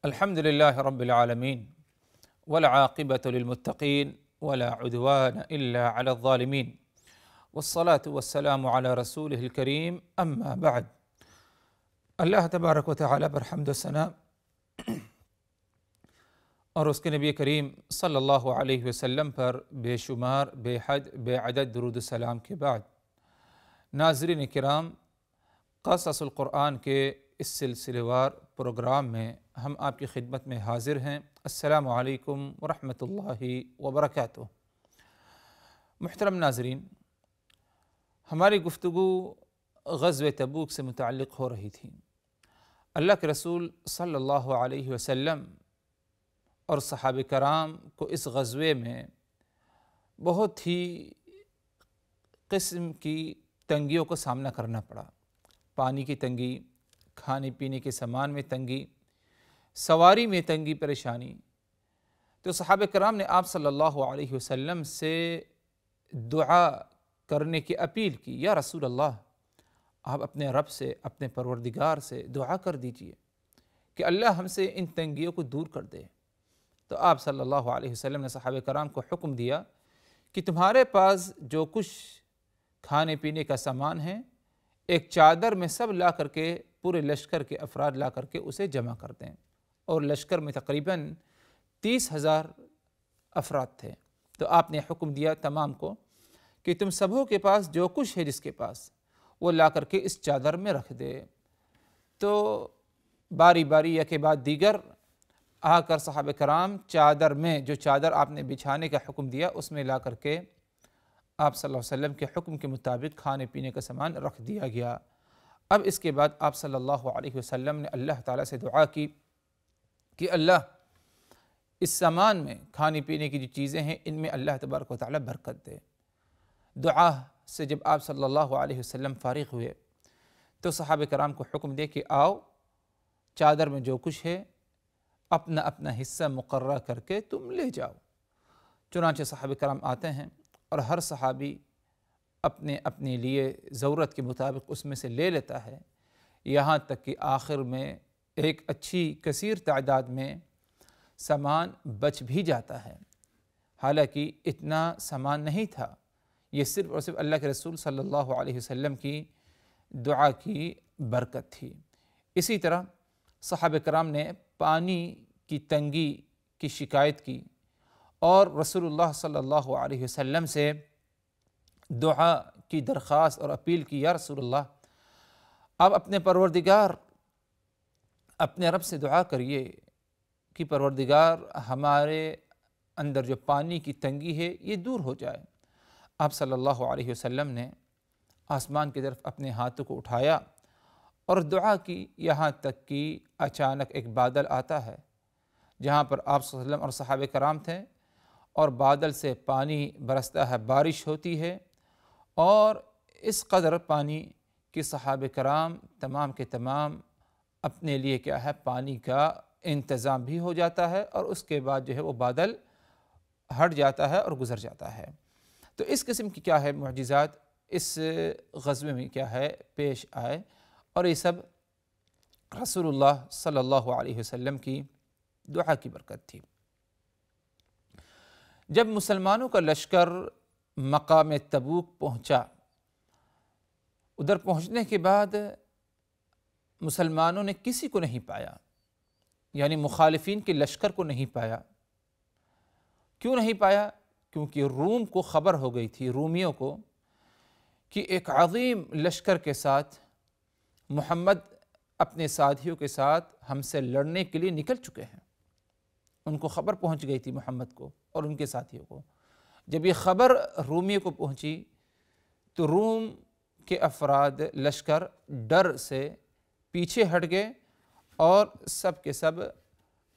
الحمد لله رب العالمين والعاقبة للمتقين ولا عدوان إلا على الظالمين والصلاة والسلام على رسوله الكريم اما بعد۔ اللہ تبارک و تعالیٰ پر حمد و ثنا اور اس کے نبی کریم صلی اللہ علیہ وسلم پر بے شمار بے حد بے عدد درود السلام کے بعد، ناظرین کرام، قصص القرآن کے اس سلسلہ وار پروگرام میں ہم آپ کی خدمت میں حاضر ہیں۔ السلام علیکم ورحمۃ اللہ وبرکاتہ۔ محترم ناظرین، ہماری گفتگو غزوہ تبوک سے متعلق ہو رہی تھی۔ اللہ کے رسول صلی اللہ علیہ وسلم اور صحابہ کرام کو اس غزوے میں بہت ہی قسم کی تنگیوں کا سامنا کرنا پڑا۔ پانی کی تنگی، کھانے پینے کے سامان میں تنگی، سواری میں تنگی پریشانی۔ تو صحابہ کرام نے آپ صلی اللہ علیہ وسلم سے دعا کرنے کی اپیل کی، یا رسول اللہ، آپ اپنے رب سے، اپنے پروردگار سے دعا کر دیجئے کہ اللہ ہم سے ان تنگیوں کو دور کر دے۔ تو آپ صلی اللہ علیہ وسلم نے صحابہ کرام کو حکم دیا کہ تمہارے پاس جو کچھ کھانے پینے کا سامان ہے، ایک چادر میں سب لا کر کے، پورے لشکر کے افراد لا کر کے اسے جمع کر دیں۔ اور لشکر میں تقریباً 30,000 افراد تھے۔ تو آپ نے حکم دیا تمام کو کہ تم سبھوں کے پاس جو کچھ ہے، جس کے پاس، وہ لا کر کے اس چادر میں رکھ دے۔ تو باری باری کے بعد دیگر آ کر صحابہ کرام چادر میں، جو چادر آپ نے بچھانے کا حکم دیا، اس میں لا کر کے آپ صلی اللہ علیہ وسلم کے حکم کے مطابق کھانے پینے کا سامان رکھ دیا گیا۔ اب اس کے بعد آپ صلی اللہ علیہ وسلم نے اللہ تعالیٰ سے دعا کی کہ اللہ اس سامان میں، کھانے پینے کی جو چیزیں ہیں، ان میں اللہ تبارک و تعالیٰ برکت دے۔ دعا سے جب آپ صلی اللہ علیہ وسلم فارغ ہوئے تو صحابہ کرام کو حکم دے کہ آؤ، چادر میں جو کچھ ہے اپنا اپنا حصہ مقررہ کر کے تم لے جاؤ۔ چنانچہ صحابہ کرام آتے ہیں اور ہر صحابی اپنے اپنے لیے ضرورت کے مطابق اس میں سے لے لیتا ہے، یہاں تک کہ آخر میں ایک اچھی کثیر تعداد میں سامان بچ بھی جاتا ہے۔ حالانکہ اتنا سامان نہیں تھا، یہ صرف اور صرف اللہ کے رسول صلی اللہ علیہ وسلم کی دعا کی برکت تھی۔ اسی طرح صحابہ کرام نے پانی کی تنگی کی شکایت کی اور رسول اللہ صلی اللہ علیہ وسلم سے دعا کی درخواست اور اپیل کی، یا رسول اللہ، آپ اپنے پروردگار، اپنے رب سے دعا کریے کہ پروردگار ہمارے اندر جو پانی کی تنگی ہے یہ دور ہو جائے۔ آپ صلی اللہ علیہ وسلم نے آسمان کی طرف اپنے ہاتھوں کو اٹھایا اور دعا کی، یہاں تک کہ اچانک ایک بادل آتا ہے جہاں پر آپ صلی اللہ علیہ وسلم اور صحابہ کرام تھے، اور بادل سے پانی برستا ہے، بارش ہوتی ہے، اور اس قدر پانی کہ صحابہ کرام تمام کے تمام اپنے لیے کیا ہے، پانی کا انتظام بھی ہو جاتا ہے، اور اس کے بعد جو ہے وہ بادل ہٹ جاتا ہے اور گزر جاتا ہے۔ تو اس قسم کی کیا ہے معجزات اس غزوے میں کیا ہے پیش آئے، اور یہ سب رسول اللہ صلی اللہ علیہ وسلم کی دعا کی برکت تھی۔ جب مسلمانوں کا لشکر مقام تبوک پہنچا، ادھر پہنچنے کے بعد مسلمانوں نے کسی کو نہیں پایا، یعنی مخالفین کے لشکر کو نہیں پایا۔ کیوں نہیں پایا؟ کیونکہ روم کو خبر ہو گئی تھی، رومیوں کو، کہ ایک عظیم لشکر کے ساتھ محمد اپنے ساتھیوں کے ساتھ ہم سے لڑنے کے لیے نکل چکے ہیں۔ ان کو خبر پہنچ گئی تھی، محمد کو اور ان کے ساتھیوں کو۔ جب یہ خبر رومیوں کو پہنچی تو روم کے افراد، لشکر، ڈر سے پیچھے ہٹ گئے اور سب کے سب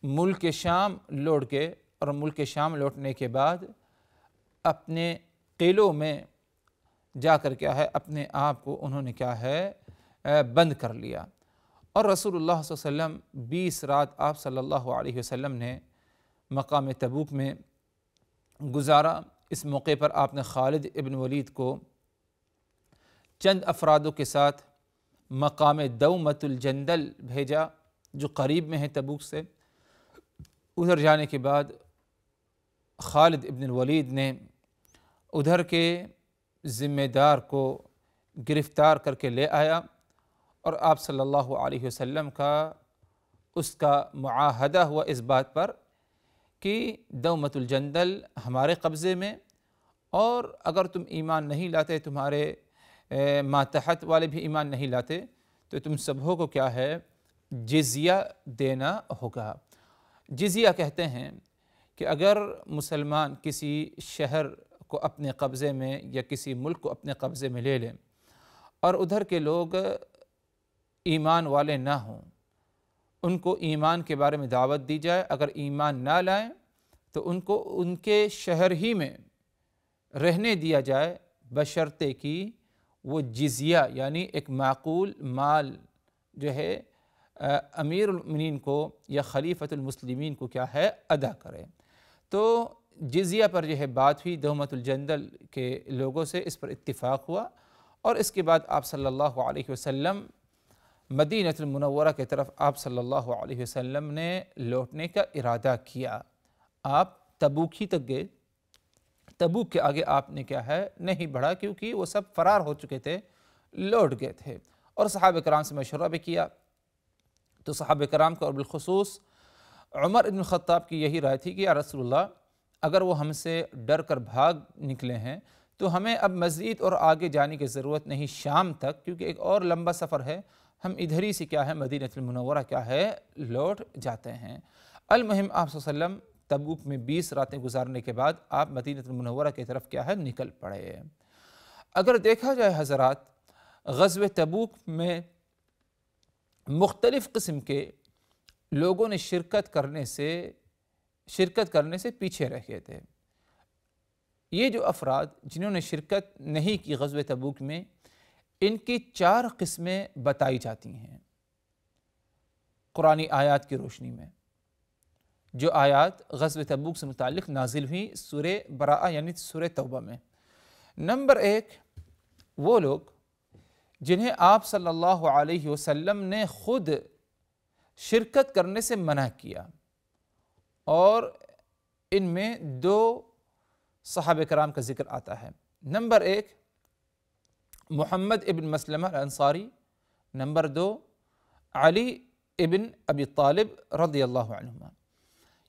ملک شام لوٹ گئے، اور ملک شام لوٹنے کے بعد اپنے قلعوں میں جا کر کیا ہے اپنے آپ کو انہوں نے کیا ہے بند کر لیا۔ اور رسول اللہ صلی اللہ علیہ وسلم 20 رات آپ صلی اللہ علیہ وسلم نے مقام تبوک میں گزارا۔ اس موقع پر آپ نے خالد ابن ولید کو چند افرادوں کے ساتھ مقام دومۃ الجندل بھیجا، جو قریب میں ہے تبوک سے، ادھر جانے کے بعد خالد ابن الولید نے ادھر کے ذمہ دار کو گرفتار کر کے لے آیا اور آپ صلی اللہ علیہ وسلم کا اس کا معاہدہ ہوا اس بات پر کہ دومت الجندل ہمارے قبضے میں، اور اگر تم ایمان نہیں لاتے، تمہارے ماتحت والے بھی ایمان نہیں لاتے، تو تم سبھوں کو کیا ہے جزیہ دینا ہوگا۔ جزیہ کہتے ہیں کہ اگر مسلمان کسی شہر کو اپنے قبضے میں یا کسی ملک کو اپنے قبضے میں لے لیں اور ادھر کے لوگ ایمان والے نہ ہوں، ان کو ایمان کے بارے میں دعوت دی جائے، اگر ایمان نہ لائیں تو ان کو ان کے شہر ہی میں رہنے دیا جائے، بشرطے کہ وہ جزیہ یعنی ایک معقول مال جو ہے امیر المؤمنین کو یا خلیفۃ المسلمین کو کیا ہے ادا کرے۔ تو جزیہ پر جو ہے بات ہوئی دومت الجندل کے لوگوں سے، اس پر اتفاق ہوا، اور اس کے بعد آپ صلی اللہ علیہ وسلم مدینہ المنورہ کی طرف آپ صلی اللہ علیہ وسلم نے لوٹنے کا ارادہ کیا۔ آپ تبوک ہی تک گئے، تبوک کے آگے آپ نے کیا ہے نہیں بڑھا، کیونکہ وہ سب فرار ہو چکے تھے، لوٹ گئے تھے، اور صحابہ کرام سے مشورہ بھی کیا۔ تو صحابہ کرام کا اور بالخصوص عمر ابن الخطاب کی یہی رائے تھی کہ یا رسول اللہ، اگر وہ ہم سے ڈر کر بھاگ نکلے ہیں تو ہمیں اب مزید اور آگے جانے کی ضرورت نہیں شام تک، کیونکہ ایک اور لمبا سفر ہے، ہم ادھر ہی سے کیا ہے مدینہ المنورہ کیا ہے لوٹ جاتے ہیں۔ المہم آپ صلی اللہ علیہ وسلم تبوک میں 20 راتیں گزارنے کے بعد آپ مدینہ المنورہ کی طرف کیا ہے نکل پڑے۔ اگر دیکھا جائے حضرات، غزوہ تبوک میں مختلف قسم کے لوگوں نے شرکت کرنے سے پیچھے رہ گئے تھے۔ یہ جو افراد جنہوں نے شرکت نہیں کی غزوہ تبوک میں، ان کی 4 قسمیں بتائی جاتی ہیں قرآنی آیات کی روشنی میں، جو آیات غزوہ تبوک سے متعلق نازل ہوئی سورہ براءہ یعنی سورہ توبہ میں۔ نمبر 1، وہ لوگ جنہیں آپ صلی اللہ علیہ وسلم نے خود شرکت کرنے سے منع کیا، اور ان میں 2 صحابہ کرام کا ذکر آتا ہے۔ نمبر 1 محمد ابن مسلمہ الانصاری، نمبر 2 علی ابن ابی طالب رضی اللہ عنہما۔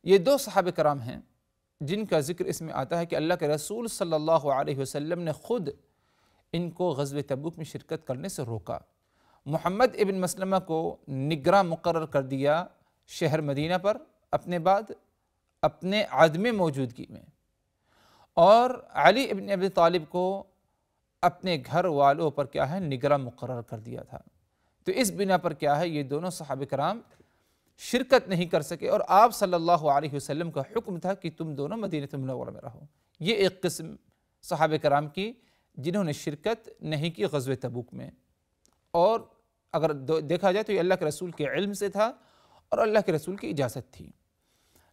یہ 2 صحابہ کرام ہیں جن کا ذکر اس میں آتا ہے کہ اللہ کے رسول صلی اللہ علیہ وسلم نے خود ان کو غزوہ تبوک میں شرکت کرنے سے روکا۔ محمد ابن مسلمہ کو نگراں مقرر کر دیا شہر مدینہ پر اپنے بعد اپنے عدم موجودگی میں، اور علی ابن ابی طالب کو اپنے گھر والوں پر کیا ہے نگراں مقرر کر دیا تھا۔ تو اس بنا پر کیا ہے یہ دونوں صحابہ کرام شرکت نہیں کر سکے، اور آپ صلی اللہ علیہ وسلم کا حکم تھا کہ تم دونوں مدینہ منورہ میں رہو۔ یہ ایک قسم صحابہ کرام کی جنہوں نے شرکت نہیں کی غزوہ تبوک میں، اور اگر دیکھا جائے تو یہ اللہ کے رسول کے علم سے تھا اور اللہ کے رسول کی اجازت تھی۔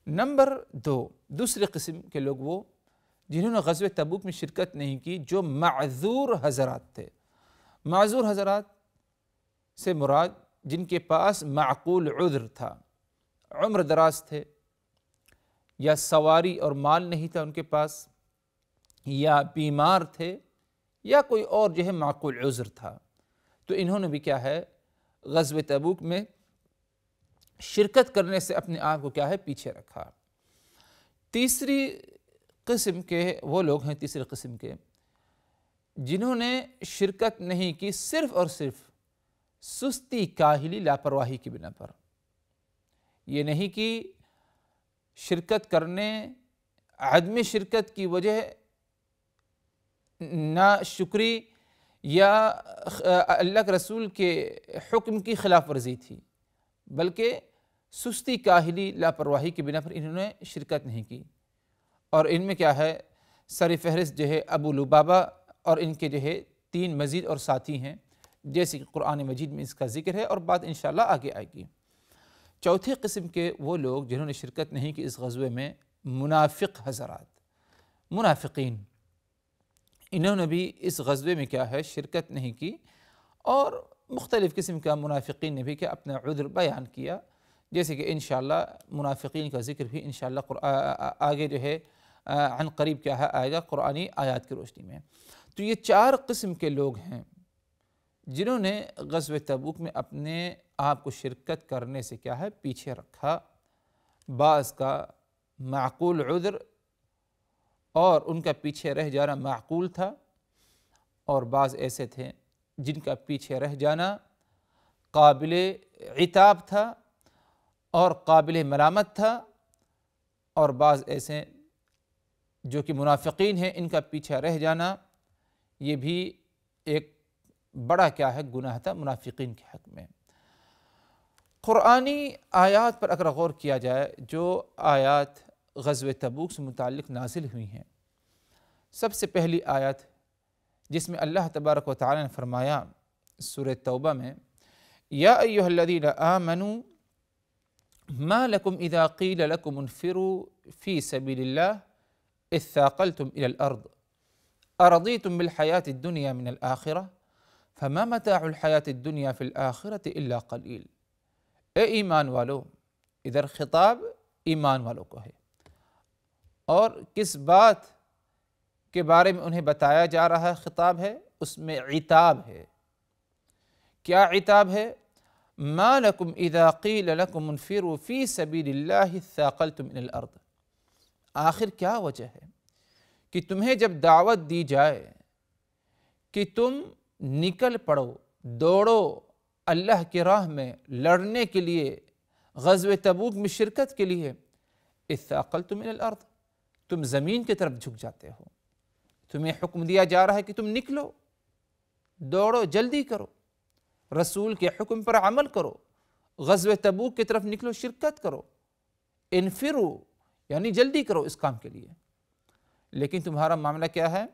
نمبر 2، دوسری قسم کے لوگ وہ جنہوں نے غزوہ تبوک میں شرکت نہیں کی، جو معذور حضرات تھے۔ معذور حضرات سے مراد جن کے پاس معقول عذر تھا، عمر دراز تھے، یا سواری اور مال نہیں تھا ان کے پاس، یا بیمار تھے، یا کوئی اور جو ہے معقول عذر تھا، تو انہوں نے بھی کیا ہے غزوہ تبوک میں شرکت کرنے سے اپنے آپ کو کیا ہے پیچھے رکھا۔ تیسری قسم کے وہ لوگ ہیں، تیسری قسم کے جنہوں نے شرکت نہیں کی صرف اور صرف سستی، کاہلی، لاپرواہی کی بنا پر۔ یہ نہیں کہ شرکت کرنے، عدم شرکت کی وجہ ناشکری یا اللہ کے رسول کے حکم کی خلاف ورزی تھی، بلکہ سستی، کاہلی، لاپرواہی کی بنا پر انہوں نے شرکت نہیں کی۔ اور ان میں کیا ہے سر فہرست جو ہے ابو لبابہ اور ان کے جو ہے 3 مزید اور ساتھی ہیں، جیسے کہ قرآن مجید میں اس کا ذکر ہے، اور بات انشاءاللہ آگے آئے گی۔ چوتھی قسم کے وہ لوگ جنہوں نے شرکت نہیں کی اس غزوے میں، منافق حضرات، منافقین، انہوں نے بھی اس غزوے میں کیا ہے شرکت نہیں کی، اور مختلف قسم کا منافقین نے بھی کیا اپنا عذر بیان کیا، جیسے کہ انشاءاللہ منافقین کا ذکر بھی انشاءاللہ آگے جو ہے عن قریب کیا ہے آئے گا قرآنی آیات کی روشنی میں۔ تو یہ 4 قسم کے لوگ ہیں جنہوں نے غزوہ تبوک میں اپنے آپ کو شرکت کرنے سے کیا ہے پیچھے رکھا۔ بعض کا معقول عذر اور ان کا پیچھے رہ جانا معقول تھا، اور بعض ایسے تھے جن کا پیچھے رہ جانا قابل عتاب تھا اور قابل ملامت تھا، اور بعض ایسے جو کہ منافقین ہیں ان کا پیچھے رہ جانا یہ بھی ایک بڑا کیا ہے گناہ تھا منافقین کے حق میں۔ قرآنی آیات پر اگر غور کیا جائے جو آیات غزوہ تبوک سے متعلق نازل ہوئی ہیں، سب سے پہلی آیت جس میں اللہ تبارک و تعالی نے فرمایا سورہ توبہ میں، یا ایھا الذین آمنوا ما لکم اذا قیل لکم انفروا فی سبیل اللہ اثاقلتم الی الارض ارضیتم بالحیاۃ الدنیا من الآخرہ فما متاع الحیاۃ الدنیا فی الآخرۃ الا قلیل۔ اے ایمان والو، ادھر خطاب ایمان والوں کو ہے، اور کس بات کے بارے میں انہیں بتایا جا رہا ہے خطاب ہے، اس میں عتاب ہے۔ کیا عتاب ہے؟ ما لکم اذا قیل لکم انفروا فی سبیل اللہ اثاقلتم الی الارض۔ آخر کیا وجہ ہے کہ تمہیں جب دعوت دی جائے کہ تم نکل پڑو، دوڑو اللہ کی راہ میں لڑنے کے لیے، غزوہ تبوک میں شرکت کے لیے، اثاقلتم الی الارض، تم زمین کی طرف جھک جاتے ہو۔ تمہیں حکم دیا جا رہا ہے کہ تم نکلو، دوڑو، جلدی کرو، رسول کے حکم پر عمل کرو، غزوہ تبوک کی طرف نکلو، شرکت کرو، انفرو یعنی جلدی کرو اس کام کے لیے۔ لیکن تمہارا معاملہ کیا ہے؟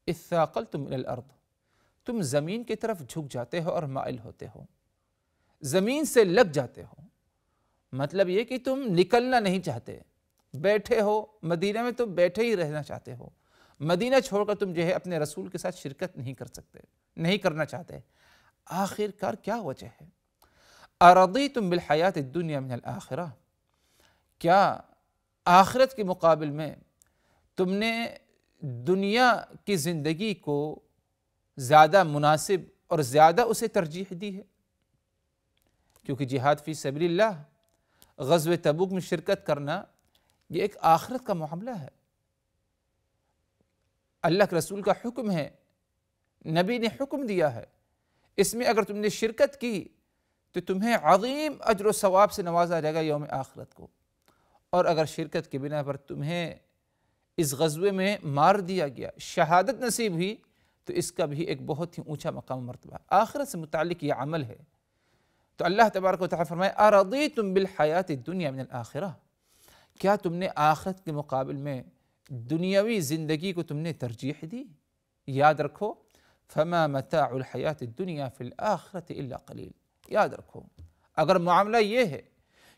اثاقلتم الی الارض، تم زمین کی طرف جھک جاتے ہو اور مائل ہوتے ہو، زمین سے لگ جاتے ہو۔ مطلب یہ کہ تم نکلنا نہیں چاہتے، بیٹھے ہو مدینہ میں، تو بیٹھے ہی رہنا چاہتے ہو، مدینہ چھوڑ کر تم جو ہے اپنے رسول کے ساتھ شرکت نہیں کر سکتے، نہیں کرنا چاہتے۔ آخر کار کیا وجہ ہے؟ ارضیتم بالحیاۃ الدنیا من الآخرہ، کیا آخرت کے مقابل میں تم نے دنیا کی زندگی کو زیادہ مناسب اور زیادہ اسے ترجیح دی ہے؟ کیونکہ جہاد فی سبیل اللہ، غزوہ تبوک میں شرکت کرنا یہ ایک آخرت کا معاملہ ہے، اللہ کے رسول کا حکم ہے، نبی نے حکم دیا ہے، اس میں اگر تم نے شرکت کی تو تمہیں عظیم اجر و ثواب سے نوازا جائے گا یوم آخرت کو، اور اگر شرکت کی بنا پر تمہیں اس غزوے میں مار دیا گیا، شہادت نصیب ہوئی، تو اس کا بھی ایک بہت ہی اونچا مقام و مرتبہ، آخرت سے متعلق یہ عمل ہے۔ تو اللہ تبارک و تعالی فرمائے ارضیتم بالحیاۃ الدنیا من الآخرہ، کیا تم نے آخرت کے مقابل میں دنیاوی زندگی کو تم نے ترجیح دی؟ یاد رکھو فما متاع الحیاۃ الدنیا فی الآخرۃ الا قلیل، یاد رکھو اگر معاملہ یہ ہے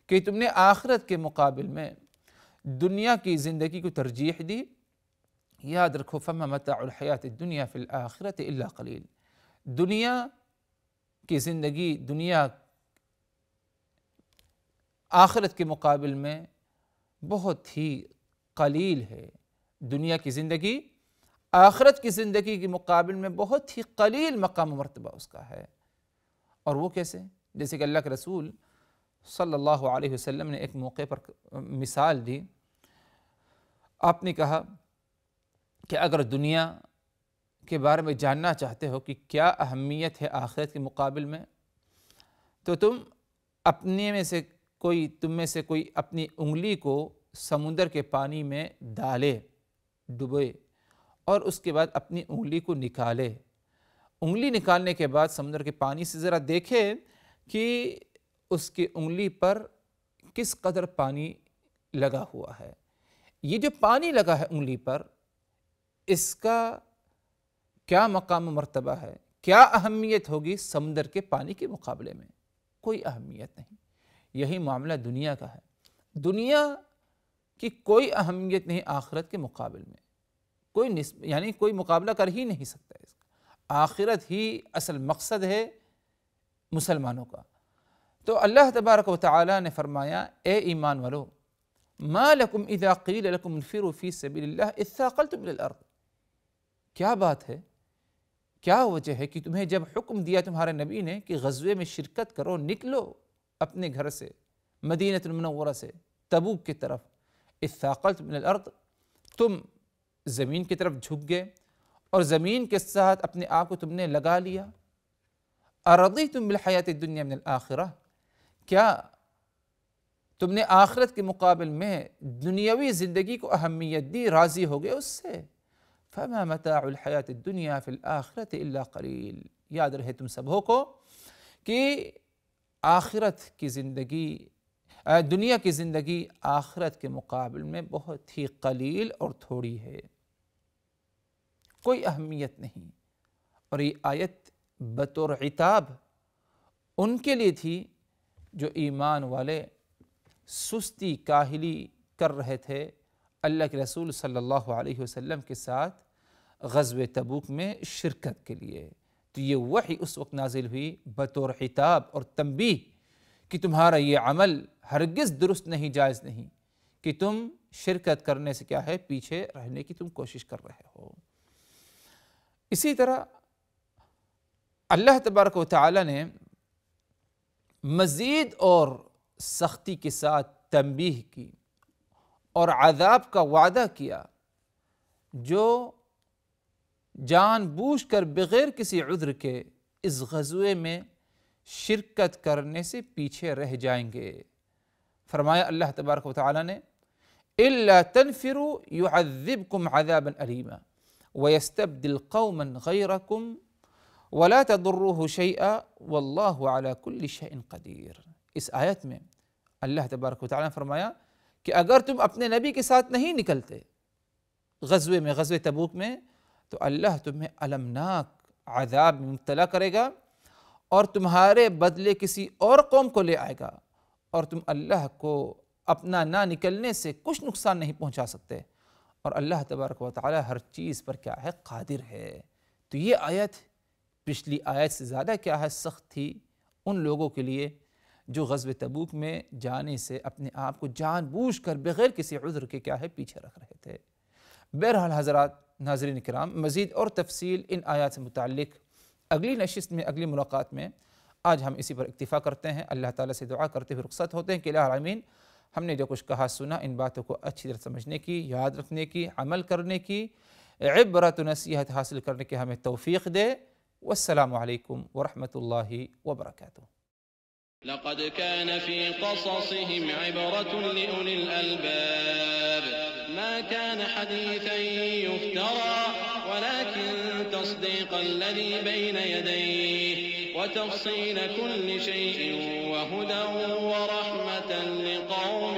کہ تم نے آخرت کے مقابل میں دنیا کی زندگی کو ترجیح دی، یاد رکھو فما متاع الحیاۃ الدنیا فی الآخرۃ الا قلیل، دنیا کی زندگی، دنیا آخرت کے مقابل میں بہت ہی قلیل ہے۔ دنیا کی زندگی آخرت کی زندگی کے مقابل میں بہت ہی قلیل مقام و مرتبہ اس کا ہے۔ اور وہ کیسے؟ جیسے کہ اللہ کے رسول صلی اللہ علیہ وسلم نے ایک موقع پر مثال دی، آپ نے کہا کہ اگر دنیا کے بارے میں جاننا چاہتے ہو کہ کیا اہمیت ہے آخرت کے مقابل میں، تو تم میں سے کوئی اپنی انگلی کو سمندر کے پانی میں ڈالے، ڈبوئے، اور اس کے بعد اپنی انگلی کو نکالے۔ انگلی نکالنے کے بعد سمندر کے پانی سے ذرا دیکھے کہ اس کی انگلی پر کس قدر پانی لگا ہوا ہے۔ یہ جو پانی لگا ہے انگلی پر، اس کا کیا مقام و مرتبہ ہے، کیا اہمیت ہوگی سمندر کے پانی کے مقابلے میں؟ کوئی اہمیت نہیں۔ یہی معاملہ دنیا کا ہے، دنیا کی کوئی اہمیت نہیں آخرت کے مقابل میں، کوئی مقابلہ کر ہی نہیں سکتا اس کا۔ آخرت ہی اصل مقصد ہے مسلمانوں کا۔ تو اللہ تبارک و تعالیٰ نے فرمایا اے ایمان والو ما لکم اذا قیل لکم انفروا فی سبیل اللہ اثاقلتم الی الارض، کیا بات ہے، کیا وجہ ہے کہ تمہیں جب حکم دیا تمہارے نبی نے کہ غزوے میں شرکت کرو، نکلو اپنے گھر سے مدینہ المنورہ سے تبوک کی طرف، اثاقلتم الی الارض، تم زمین کی طرف جھک گئے اور زمین کے ساتھ اپنے آپ کو تم نے لگا لیا، ارضیتم بالحیات الدنیا من الآخرہ، کیا تم نے آخرت کے مقابل میں دنیاوی زندگی کو اہمیت دی، راضی ہو گئے اس سے، فما متاع الحیات الدنیا فی الآخرۃ الا قلیل، یاد رہے تم سبوں کو کہ آخرت کی زندگی، دنیا کی زندگی آخرت کے مقابل میں بہت ہی قلیل اور تھوڑی ہے، کوئی اہمیت نہیں۔ اور یہ آیت بطور عتاب ان کے لیے تھی جو ایمان والے سستی کاہلی کر رہے تھے اللہ کے رسول صلی اللہ علیہ وسلم کے ساتھ غزوہ تبوک میں شرکت کے لیے۔ تو یہ وحی اس وقت نازل ہوئی بطور عتاب اور تنبیہ کہ تمہارا یہ عمل ہرگز درست نہیں، جائز نہیں کہ تم شرکت کرنے سے کیا ہے پیچھے رہنے کی تم کوشش کر رہے ہو۔ اسی طرح اللہ تبارک و تعالی نے مزید اور سختی کے ساتھ تنبیہ کی اور عذاب کا وعدہ کیا جو جان بوجھ کر بغیر کسی عذر کے اس غزوے میں شرکت کرنے سے پیچھے رہ جائیں گے۔ فرمایا اللہ تبارک و تعالی نے اِلَّا تَنْفِرُوا يُعَذِّبْكُمْ عَذَابًا أَلِيمًا وَيَسْتَبْدِلْ قَوْمًا غَيْرَكُمْ وَلَا تَضُرُّوهُ شَيْئًا وَاللَّهُ عَلَى كُلِّ شَيْءٍ قَدِيرٌ۔ اس آیت میں اللہ تبارک و تعالیٰ نے فرمایا کہ اگر تم اپنے نبی کے ساتھ نہیں نکلتے غزوے میں، غزوہ تبوک میں، تو اللہ تمہیں المناک عذاب میں مبتلا کرے گا اور تمہارے بدلے کسی اور قوم کو لے آئے گا، اور تم اللہ کو اپنا نہ نکلنے سے کچھ نقصان نہیں پہنچا سکتے، اور اللہ تبارک و تعالیٰ ہر چیز پر کیا ہے قادر ہے۔ تو یہ آیت پچھلی آیت سے زیادہ کیا ہے سخت تھی ان لوگوں کے لیے جو غزوہ تبوک میں جانے سے اپنے آپ کو جان بوجھ کر بغیر کسی عذر کے کیا ہے پیچھے رکھ رہے تھے۔ بہرحال حضرات ناظرین کرام، مزید اور تفصیل ان آیات سے متعلق اگلی نشست میں، اگلی ملاقات میں، آج ہم اسی پر اکتفا کرتے ہیں۔ اللہ تعالیٰ سے دعا کرتے ہوئے رخصت ہوتے ہیں کہ الہ العالمین ہم نے جو کچھ کہا سنا ان باتوں کو اچھی طرح سمجھنے کی، یاد رکھنے کی، عمل کرنے کی، عبرت و نصیحت حاصل کرنے کی ہمیں توفیق دے۔ والسلام علیکم ورحمۃ اللہ وبرکاتہ۔ لقد كان في قصصهم عبرة لأولي الألباب ما كان حديثا يفترى ولكن تصديق الذي بين يديه وتفصيل كل شيء وهدى ورحمة لقوم